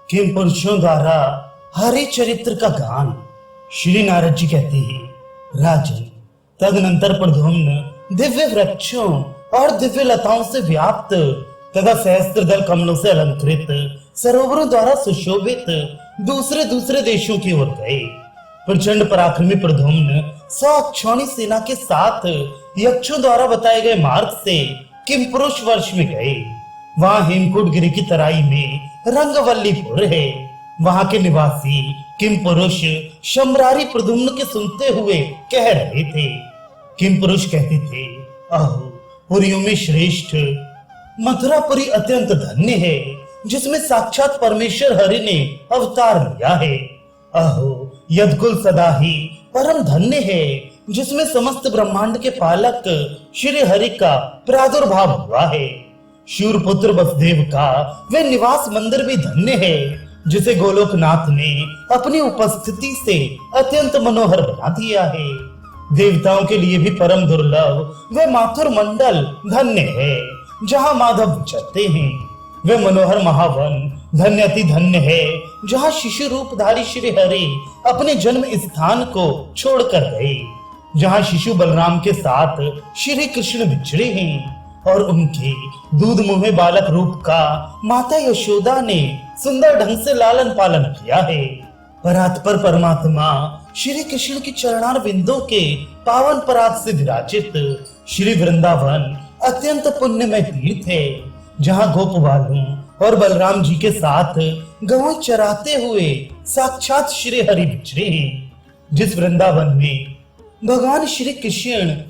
किम पुरुषों द्वारा हरि चरित्र का गान। श्री नारद जी कहते हैं, राजन, तदनंतर प्रद्युम्न दिव्य वृक्षों और दिव्य लताओं से व्याप्त तथा सहस्त्रदल कमलों से अलंकृत सरोवरों द्वारा सुशोभित दूसरे दूसरे देशों की ओर गए। प्रचंड पराक्रमी प्रद्युम्न 100 अक्षौणी सेना के साथ यक्षों द्वारा बताए गए मार्ग से किमपुरुष वर्ष में गए। वहां हेमकूट गिरी की तराई में रंगवल्लीपुर है। वहां के निवासी किमपुरुष शम्रारी प्रद्युम्न के सुनते हुए कह रहे थे। किमपुरुष कहते थे, अहो, पुरियों में श्रेष्ठ मथुरापुरी अत्यंत धन्य है, जिसमें साक्षात परमेश्वर हरि ने अवतार लिया है। अहो, यदकुल सदा ही परम धन्य है, जिसमें समस्त ब्रह्मांड के पालक श्री हरि का प्रादुर्भाव हुआ है। शूरपुत्र वसुदेव का वे निवास मंदिर भी धन्य है, जिसे गोलोकनाथ ने अपनी उपस्थिति से अत्यंत मनोहर बना दिया है। देवताओं के लिए भी परम दुर्लभ वे माथुर मंडल धन्य है, जहाँ माधव विचरते हैं। वे मनोहर महावन धन्य अति धन्य है, जहाँ शिशु रूपधारी श्री हरि अपने जन्म स्थान को छोड़कर गए, जहाँ शिशु बलराम के साथ श्री कृष्ण बिछड़े हैं और उनके दूध मुहे बालक रूप का माता यशोदा ने सुंदर ढंग से लालन पालन किया है। परात्पर परमात्मा श्री कृष्ण की चरणार बिंदों के पावन पराग से विराजित श्री वृंदावन अत्यंत पुण्यमय तीर्थ है, जहाँ गोप बालों और बलराम जी के साथ गौ चराते हुए साक्षात श्री हरि बिछड़े हैं। जिस वृंदावन में भगवान श्री कृष्ण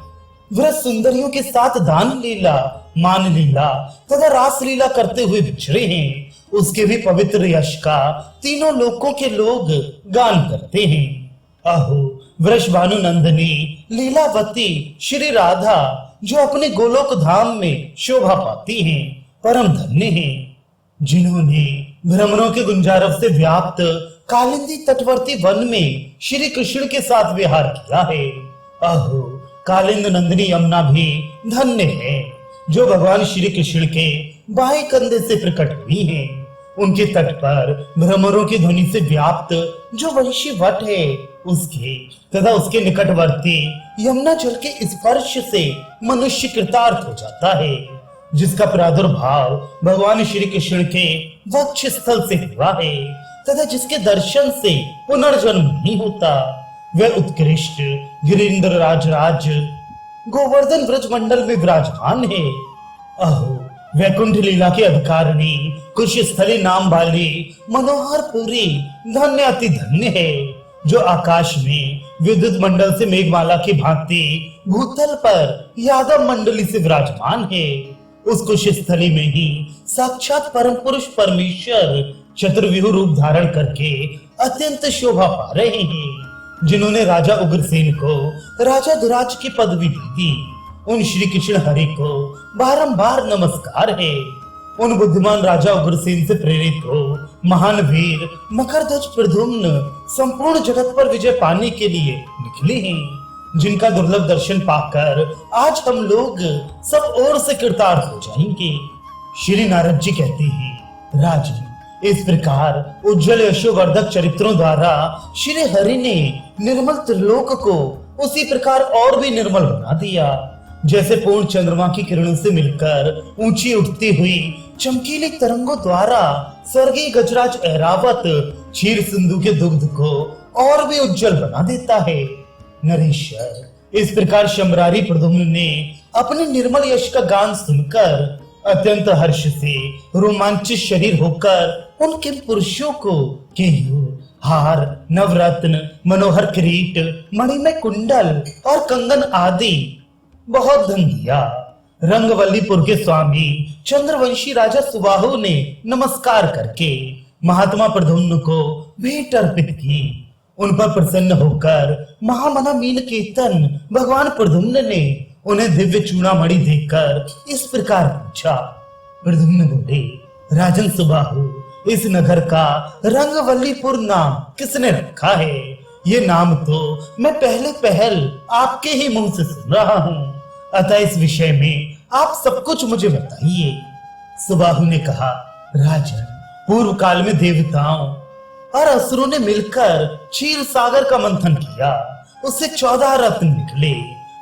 व्रत सुंदरियों के साथ दान लीला, मान लीला तथा रास लीला करते हुए बिछड़े हैं, उसके भी पवित्र यश का तीनों लोकों के लोग गान करते हैं। अहो, वृषभानु नंदनी लीलावती श्री राधा, जो अपने गोलोक धाम में शोभा पाती हैं, परम धन्य हैं, जिन्होंने भ्रमरों के गुंजारव से व्याप्त कालिंदी तटवर्ती वन में श्री कृष्ण के साथ विहार किया है। अहो, कालिंद नंदिनी यमुना भी धन्य है, जो भगवान श्री कृष्ण के बाएं कंधे से प्रकट हुई है। उनके तट पर भ्रमरों की ध्वनि से व्याप्त जो वंशी वट है, उसके तथा उसके निकटवर्ती यमुना जल के स्पर्श से मनुष्य कृतार्थ हो जाता है, जिसका प्रादुर्भाव भगवान श्री कृष्ण के वक्ष स्थल से हुआ है तथा जिसके दर्शन से पुनर्जन्म नहीं होता। वह उत्कृष्ट गिरिंद्र राजराज गोवर्धन ब्रज मंडल में विराजमान है। अहो, वैकुंठ लीला के अधिकारिणी कुश स्थली नाम वाली मनोहर पुरी धन्य अति धन्य है, जो आकाश में विद्युत मंडल से मेघमाला की भांति भूतल पर यादव मंडली से विराजमान है। उस कुश स्थली में ही साक्षात परम पुरुष परमेश्वर चतुर्व्यूह रूप धारण करके अत्यंत शोभा पा रहे हैं, जिन्होंने राजा उग्रसेन को राजा दुराज की पदवी दी थी। उन श्री कृष्ण हरि को बारंबार नमस्कार है। उन बुद्धिमान राजा उग्रसेन से प्रेरित हो महान वीर मकरध्वज प्रद्युम्न संपूर्ण जगत पर विजय पाने के लिए निकले हैं, जिनका दुर्लभ दर्शन पाकर आज हम लोग सब ओर से कृतार्थ हो जाएंगे। श्री नारद जी कहते हैं, राजन, इस प्रकार उज्जवल यशोवर्धक चरित्रों द्वारा श्री हरि ने निर्मल त्रिलोक को उसी प्रकार और भी निर्मल बना दिया, जैसे पूर्ण चंद्रमा की किरणों से मिलकर ऊंची उठती हुई चमकीली तरंगों द्वारा स्वर्गीय गजराज ऐरावत क्षीर सिंधु के दुग्ध को और भी उज्जवल बना देता है। नरेश्वर, इस प्रकार शम्रारी प्रद्युम्न ने अपने निर्मल यश का गान सुनकर अत्यंत हर्ष से रोमांचित शरीर होकर उनके पुरुषों को केयूर, हार, नवरत्न, मनोहर किरीट, मणिमय कुंडल और कंगन आदि बहुत धन दिया। रंगवल्लीपुर के स्वामी चंद्रवंशी राजा सुबाहु ने नमस्कार करके महात्मा प्रद्युम्न को भेंट अर्पित की। उन पर प्रसन्न होकर महामना मीन केतन भगवान प्रद्युम्न ने उन्हें दिव्य चूड़ामणि देकर इस प्रकार पूछा। प्रद्युम्न बोले, राजन सुबाहु, इस नगर का रंगवल्लीपुर नाम किसने रखा है? ये नाम तो मैं पहले पहल आपके ही मुंह से सुन रहा हूँ, अतः इस विषय में आप सब कुछ मुझे बताइए। सुबाहु ने कहा, राजन, पूर्व काल में देवताओं और असुरों ने मिलकर क्षीर सागर का मंथन किया। उससे 14 रत्न निकले।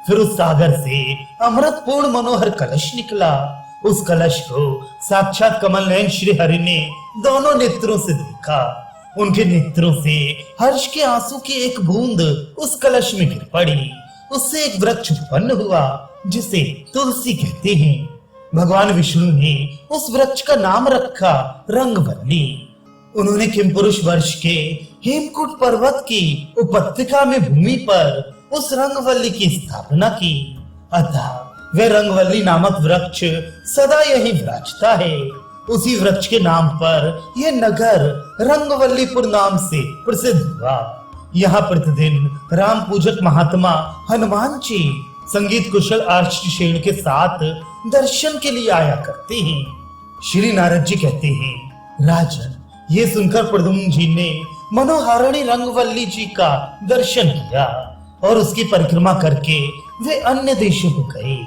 फिर उस सागर से अमृतपूर्ण मनोहर कलश निकला। उस कलश को साक्षात कमल नयन श्री हरि ने दोनों नेत्रों से देखा। उनके नेत्रों से हर्ष के आंसू की एक बूंद उस कलश में गिर पड़ी। उससे एक वृक्ष उत्पन्न हुआ जिसे तुलसी कहते हैं। भगवान विष्णु ने उस वृक्ष का नाम रखा रंगवल्ली। उन्होंने किमपुरुष वर्ष के हेमकूट पर्वत की उपत्यका में भूमि पर उस रंगवल्ली की स्थापना की। अतः वह रंगवल्ली नामक वृक्ष सदा यही विराजता है। उसी वृक्ष के नाम पर यह नगर रंगवल्लीपुर नाम से प्रसिद्ध हुआ। यहाँ प्रतिदिन राम पूजक महात्मा हनुमान जी संगीत कुशल आर्चशेण के साथ दर्शन के लिए आया करते हैं। श्री नारद जी कहते हैं, राजन, ये सुनकर प्रद्युम्न जी ने मनोहारिणी रंगवल्ली जी का दर्शन किया और उसकी परिक्रमा करके वे अन्य देशों को गए।